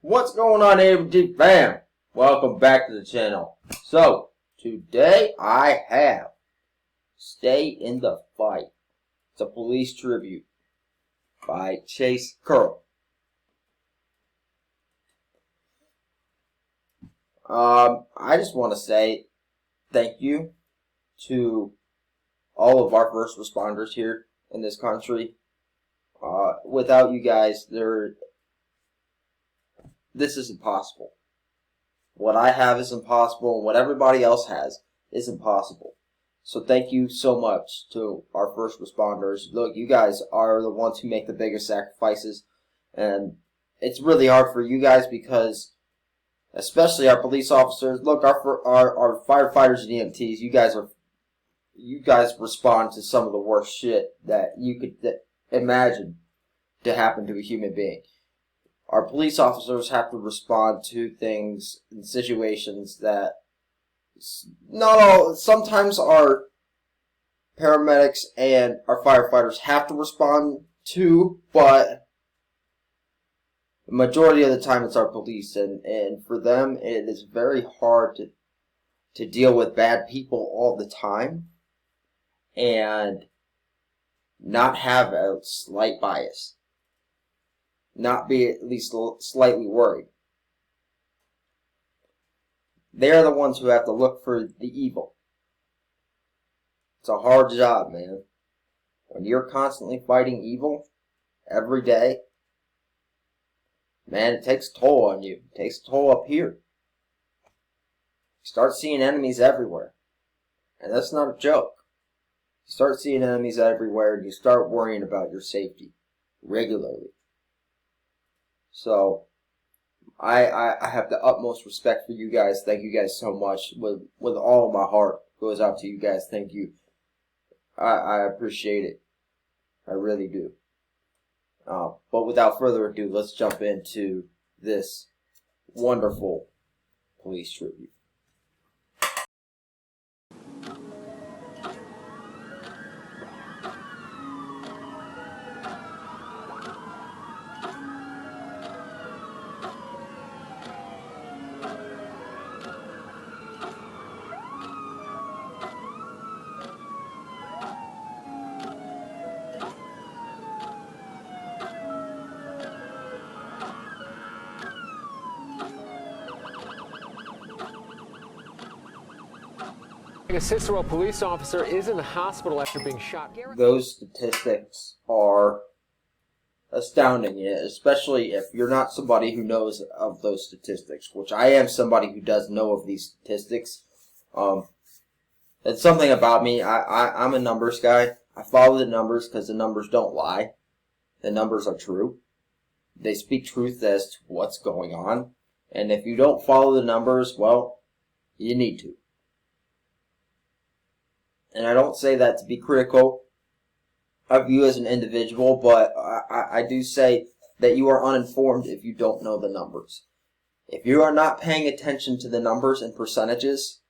What's going on, AWGFAM? Welcome back to the channel. So, today I have Stay in the Fight. It's a police tribute by Chase Curl. I just want to say thank you to all of our first responders here in this country. Without you guys, this is impossible. What I have is impossible, and what everybody else has is impossible. So thank you so much to our first responders. Look, you guys are the ones who make the biggest sacrifices, and it's really hard for you guys because, especially our police officers, look, our firefighters and EMTs, you guys respond to some of the worst shit that you could imagine to happen to a human being. Our police officers have to respond to things and situations that sometimes our paramedics and our firefighters have to respond to, but the majority of the time it's our police, and for them it is very hard to deal with bad people all the time and not have a slight bias. Not be at least slightly worried. They're the ones who have to look for the evil. It's a hard job, man. When you're constantly fighting evil every day, man, it takes a toll on you. It takes a toll up here. You start seeing enemies everywhere. And that's not a joke. You start seeing enemies everywhere and you start worrying about your safety regularly. So, I have the utmost respect for you guys. Thank you guys so much. With all of my heart goes out to you guys. Thank you. I appreciate it. I really do. But without further ado, let's jump into this wonderful police tribute. A Cicero police officer is in the hospital after being shot. Those statistics are astounding, especially if you're not somebody who knows of those statistics, which I am somebody who does know of these statistics. It's something about me. I'm a numbers guy. I follow the numbers because the numbers don't lie. The numbers are true. They speak truth as to what's going on. And if you don't follow the numbers, well, you need to. And I don't say that to be critical of you as an individual, but I do say that you are uninformed if you don't know the numbers. If you are not paying attention to the numbers and percentages,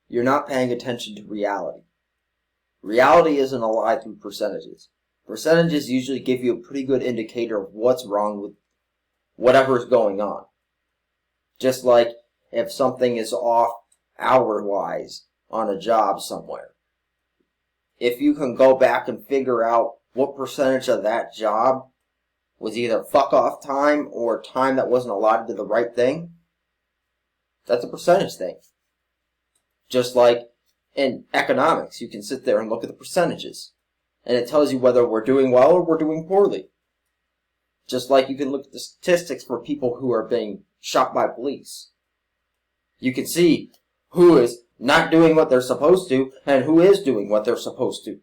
you're not paying attention to reality. Reality isn't a lie through percentages. Percentages usually give you a pretty good indicator of what's wrong with whatever is going on. Just like if something is off hour-wise on a job somewhere. If you can go back and figure out what percentage of that job was either fuck-off time or time that wasn't allotted to the right thing, that's a percentage thing. Just like in economics, you can sit there and look at the percentages, and it tells you whether we're doing well or we're doing poorly. Just like you can look at the statistics for people who are being shot by police. You can see who is not doing what they're supposed to, and who is doing what they're supposed to.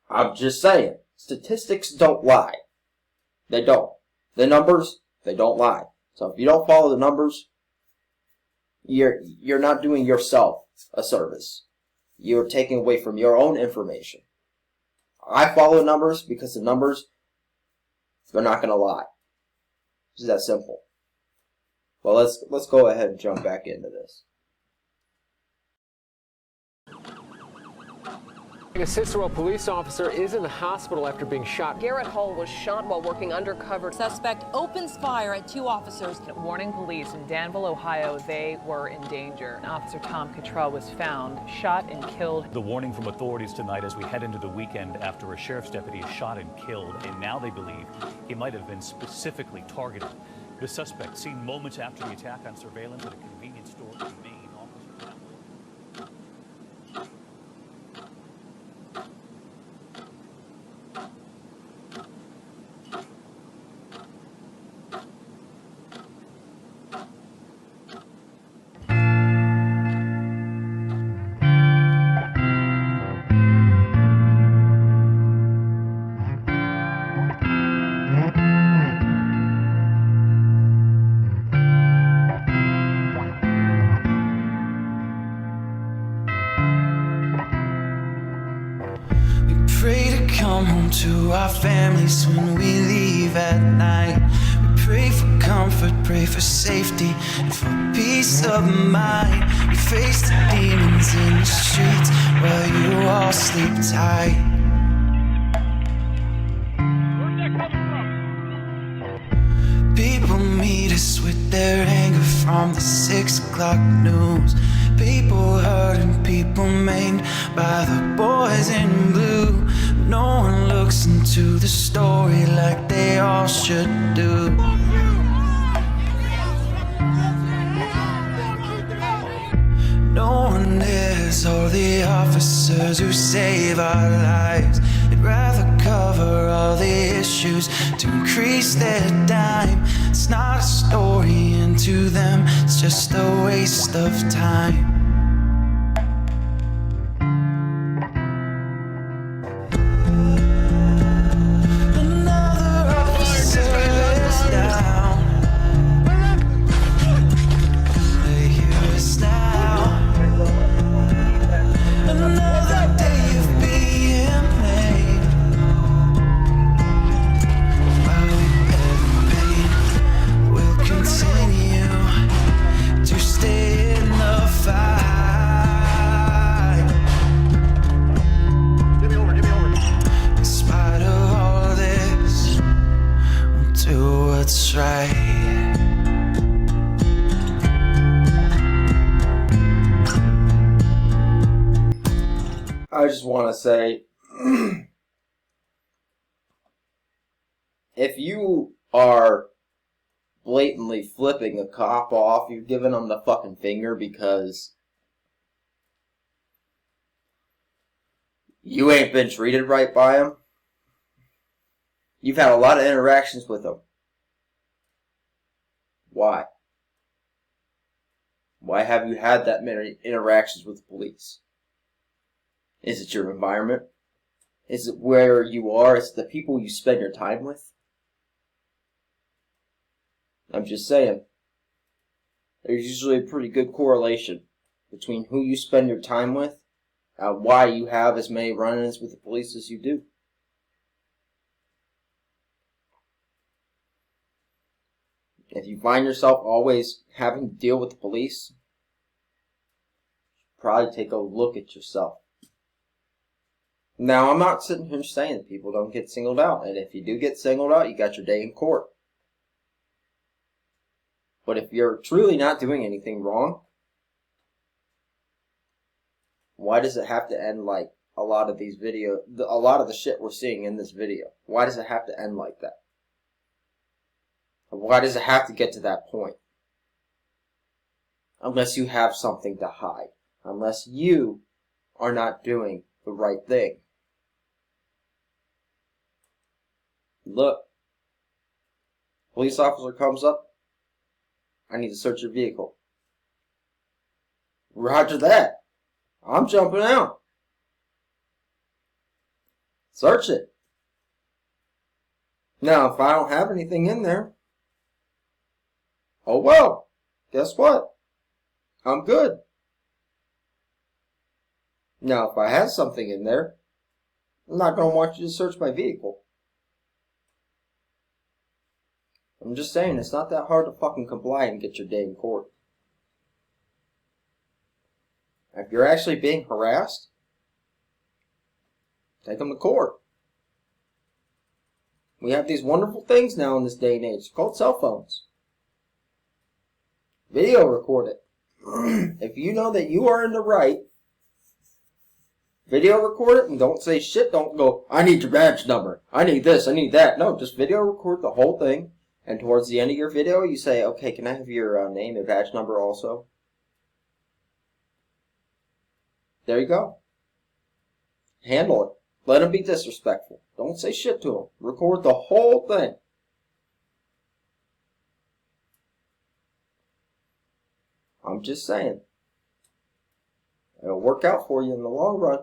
I'm just saying, statistics don't lie. They don't. The numbers, they don't lie. So if you don't follow the numbers, you're not doing yourself a service. You're taking away from your own information. I follow numbers because the numbers, they're not going to lie. It's that simple. Well, let's go ahead and jump back into this. A Cicero police officer is in the hospital after being shot. Garrett Hull was shot while working undercover. Suspect opens fire at 2 officers. Warning police in Danville, Ohio, they were in danger. Officer Tom Cottrell was found, shot and killed. The warning from authorities tonight as we head into the weekend after a sheriff's deputy is shot and killed, and now they believe he might have been specifically targeted. The suspect seen moments after the attack on surveillance at a convenience store in Maine. Come home to our families when we leave at night. We pray for comfort, pray for safety, and for peace of mind. We face the demons in the streets while you all sleep tight. Where's that coming from? People meet us with their anger from the 6 o'clock news. People hurt and people maimed by the boys in blue. No one looks into the story like they all should do. No one dares, all the officers who save our lives. They'd rather cover all the issues to increase their dime. It's not a story, and to them it's just a waste of time. I just want to say, if you are blatantly flipping a cop off, you're giving them the fucking finger because you ain't been treated right by them. You've had a lot of interactions with them. Why? Why have you had that many interactions with the police? Is it your environment? Is it where you are? Is it the people you spend your time with? I'm just saying. There's usually a pretty good correlation between who you spend your time with and why you have as many run-ins with the police as you do. If you find yourself always having to deal with the police, you should probably take a look at yourself. Now, I'm not sitting here saying that people don't get singled out, and if you do get singled out, you got your day in court. But if you're truly not doing anything wrong, why does it have to end like a lot of these a lot of the shit we're seeing in this video? Why does it have to end like that? Why does it have to get to that point? Unless you have something to hide. Unless you are not doing the right thing. Look. Police officer comes up. I need to search your vehicle. Roger that. I'm jumping out. Search it. Now, if I don't have anything in there, oh well, guess what? I'm good. Now, if I have something in there, I'm not going to want you to search my vehicle. I'm just saying, it's not that hard to fucking comply and get your day in court. If you're actually being harassed, Take them to court. We have these wonderful things now in this day and age called cell phones. Video record it. If you know that you are in the right, video record it and don't say shit. Don't go, I need your badge number. I need this. I need that. No, just video record the whole thing. And towards the end of your video, you say, okay, can I have your name and badge number also? There you go. Handle it. Let them be disrespectful. Don't say shit to them. Record the whole thing. I'm just saying. It'll work out for you in the long run.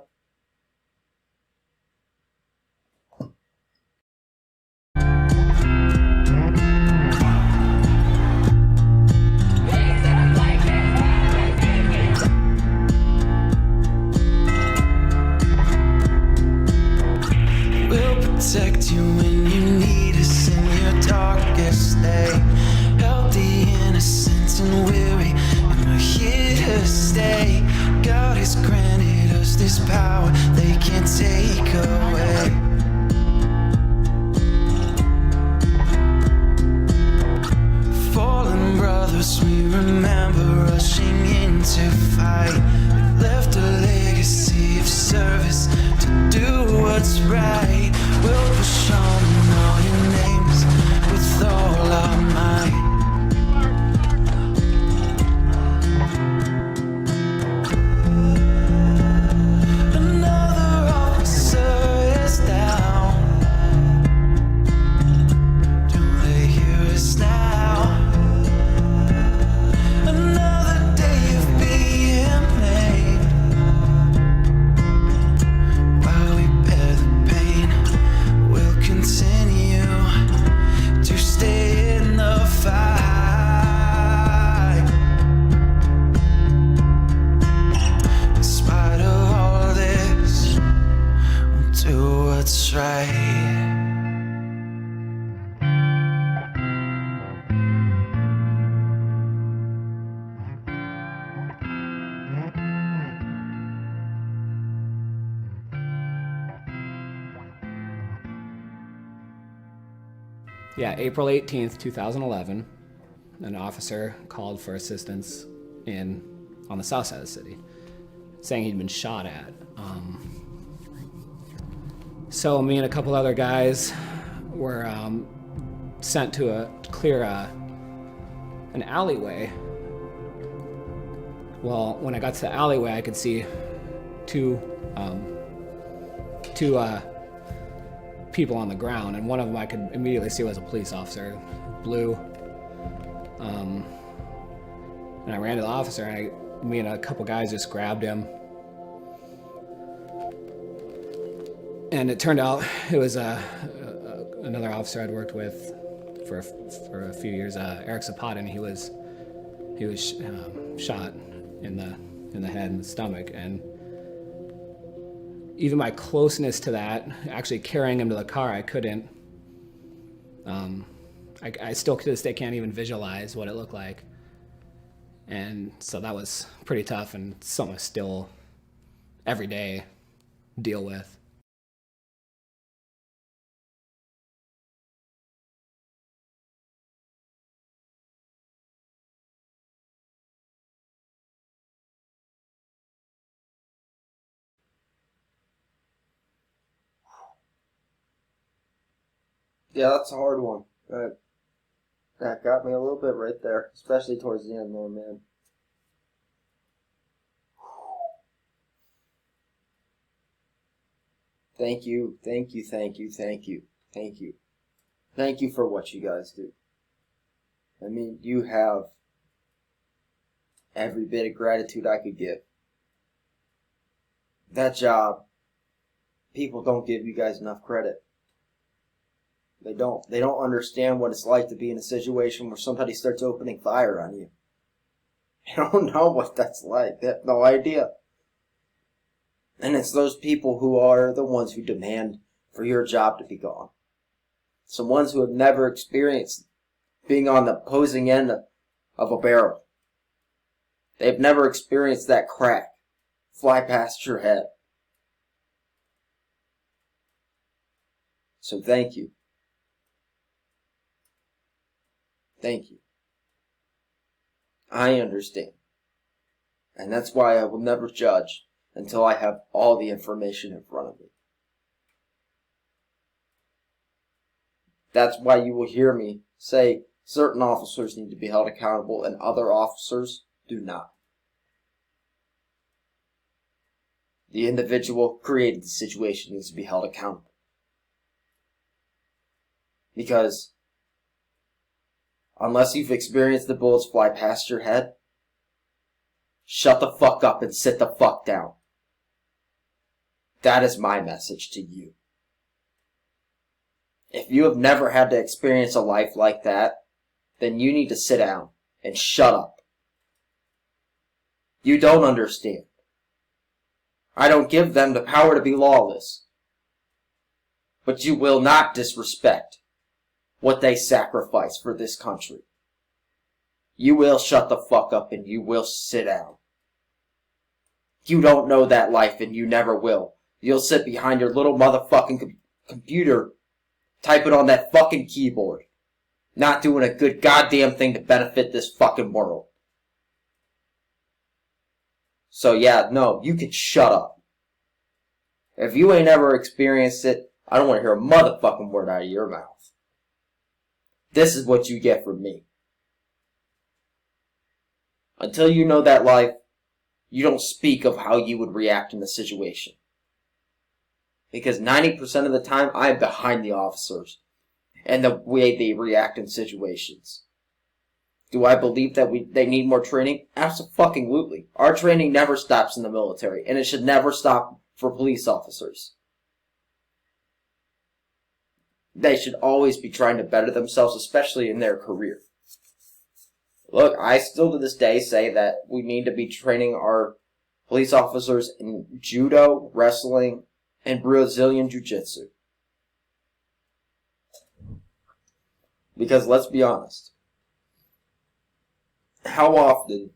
Protect you when you need us in your darkest day. Held the innocence and weary, and we're here to stay. God has granted us this power they can't take away. Fallen brothers, we remember rushing in to fight. We left a legacy of service to do what's right. We'll push on and know your names with all our might. Another officer is down. Do they hear us now? Another day of being made. While we bear the pain, we'll continue to stay in the fight. In spite of all this, we'll do what's right. Yeah, April 18th, 2011, an officer called for assistance on the south side of the city, saying he'd been shot at. So me and a couple other guys were sent to clear an alleyway. Well, when I got to the alleyway, I could see two people on the ground, and one of them I could immediately see was a police officer, blue. And I ran to the officer, and me and a couple guys just grabbed him. And it turned out it was another officer I'd worked with for a few years, Eric Zapata, and he was shot in the head and the stomach. And even my closeness to that, actually carrying him to the car, I couldn't. I still to this day can't even visualize what it looked like. And so that was pretty tough, and something I still every day deal with. Yeah, that's a hard one. That got me a little bit right there, especially towards the end there, man. Thank you, thank you, thank you, thank you, thank you. Thank you for what you guys do. I mean, you have every bit of gratitude I could give. That job, people don't give you guys enough credit. They don't. They don't understand what it's like to be in a situation where somebody starts opening fire on you. They don't know what that's like. They have no idea. And it's those people who are the ones who demand for your job to be gone. It's the ones who have never experienced being on the opposing end of a barrel. They've never experienced that crack fly past your head. So thank you. Thank you. I understand. And that's why I will never judge until I have all the information in front of me. That's why you will hear me say certain officers need to be held accountable and other officers do not. The individual created the situation needs to be held accountable. Because unless you've experienced the bullets fly past your head, shut the fuck up and sit the fuck down. That is my message to you. If you have never had to experience a life like that, then you need to sit down and shut up. You don't understand. I don't give them the power to be lawless. But you will not disrespect what they sacrifice for this country. You will shut the fuck up and you will sit down. You don't know that life and you never will. You'll sit behind your little motherfucking computer, typing on that fucking keyboard, not doing a good goddamn thing to benefit this fucking world. So yeah, no, you can shut up. If you ain't ever experienced it, I don't want to hear a motherfucking word out of your mouth. This is what you get from me. Until you know that life, you don't speak of how you would react in the situation. Because 90% of the time, I'm behind the officers and the way they react in situations. Do I believe that they need more training? Absolutely. Our training never stops in the military, and it should never stop for police officers. They should always be trying to better themselves, especially in their career. Look, I still to this day say that we need to be training our police officers in judo, wrestling, and Brazilian Jiu-Jitsu. Because let's be honest, how often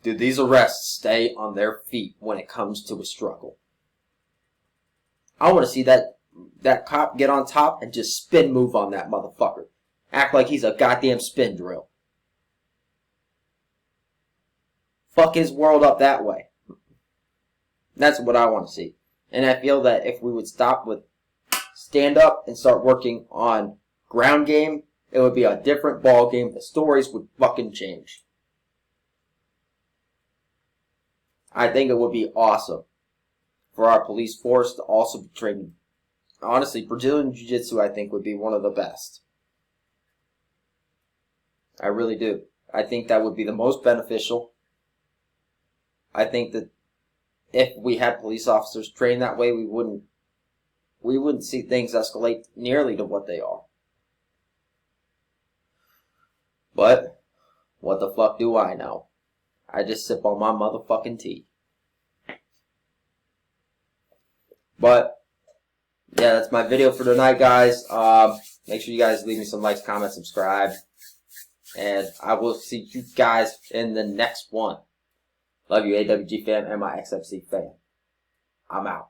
do these arrests stay on their feet when it comes to a struggle? I want to see that cop get on top and just spin move on that motherfucker. Act like he's a goddamn spin drill. Fuck his world up that way. That's what I want to see. And I feel that if we would stop with stand up and start working on ground game, it would be a different ball game. The stories would fucking change. I think it would be awesome for our police force to also be trained. Honestly, Brazilian Jiu-Jitsu I think would be one of the best. I really do. I think that would be the most beneficial. I think that if we had police officers trained that way, we wouldn't see things escalate nearly to what they are. But what the fuck do I know? I just sip on my motherfucking tea. But yeah, that's my video for tonight, guys. Make sure you guys leave me some likes, comments, subscribe, and I will see you guys in the next one. Love you, AWGFAM and my XMCFAM. I'm out.